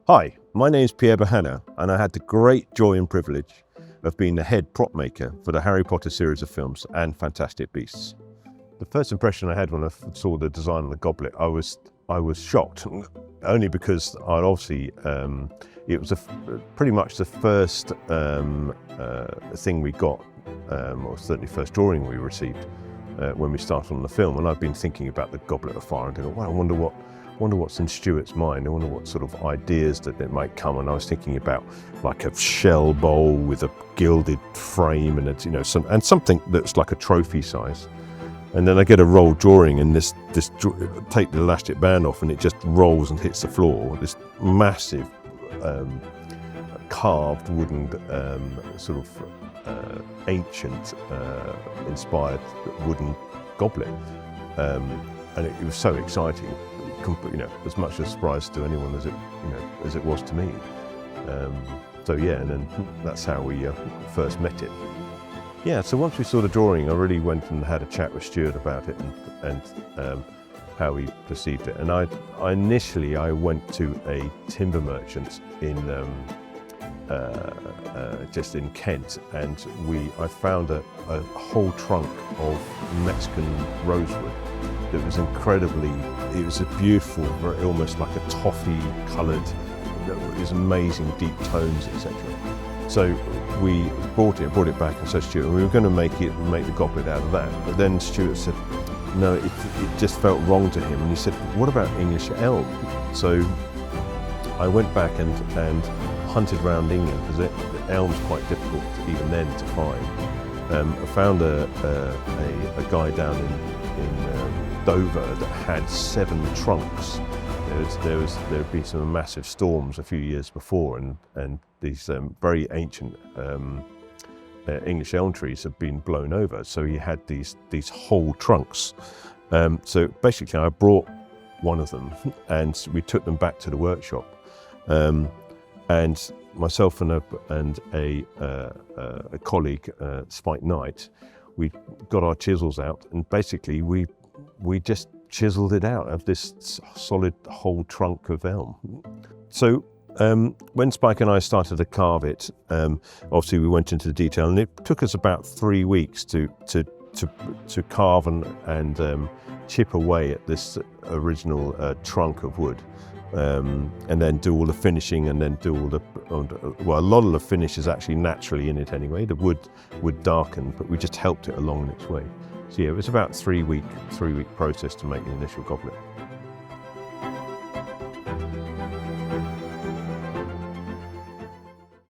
Hi, my name is Pierre Bahana, and I had the great joy and privilege of being the head prop maker for the Harry Potter series of films and Fantastic Beasts. The first impression I had when I saw the design of the goblet, I was shocked, only because I'd obviously it was pretty much the first thing we got, or certainly first drawing we received when we started on the film. And I've been thinking about the Goblet of Fire and thinking, well, I wonder what's in Stuart's mind. I wonder what sort of ideas that it might come. And I was thinking about like a shell bowl with a gilded frame and it's, something that's like a trophy size. And then I get a roll drawing and this take the elastic band off and it just rolls and hits the floor. This massive carved wooden sort of ancient inspired wooden goblet. And it was so exciting, as much a surprise to anyone as it was to me. And then that's how we first met it. Yeah, so once we saw the drawing, I really went and had a chat with Stuart about it and how he perceived it. And I initially went to a timber merchant in just in Kent, and I found a whole trunk of Mexican rosewood that was it was a beautiful, almost like a toffee coloured, it was amazing deep tones, etc. So we brought it back and said, Stuart, we were going to make the goblet out of that. But then Stuart said, no, it just felt wrong to him. And he said, what about English elm? So I went back and hunted around England, because elm's quite difficult even then to find. I found a guy down in Dover that had 7 trunks. There had been some massive storms a few years before, and these very ancient English elm trees have been blown over. So he had these whole trunks. So basically, I brought one of them, and we took them back to the workshop. And myself and a colleague, Spike Knight, we got our chisels out, and basically we just chiseled it out of this solid whole trunk of elm. So when Spike and I started to carve it, obviously we went into the detail, and it took us about 3 weeks to carve and chip away at this original trunk of wood, and then do all the finishing, and then do a lot of the finish is actually naturally in it anyway. The wood darkened, but we just helped it along in its way. So yeah, it was about 3 week process to make the initial goblet.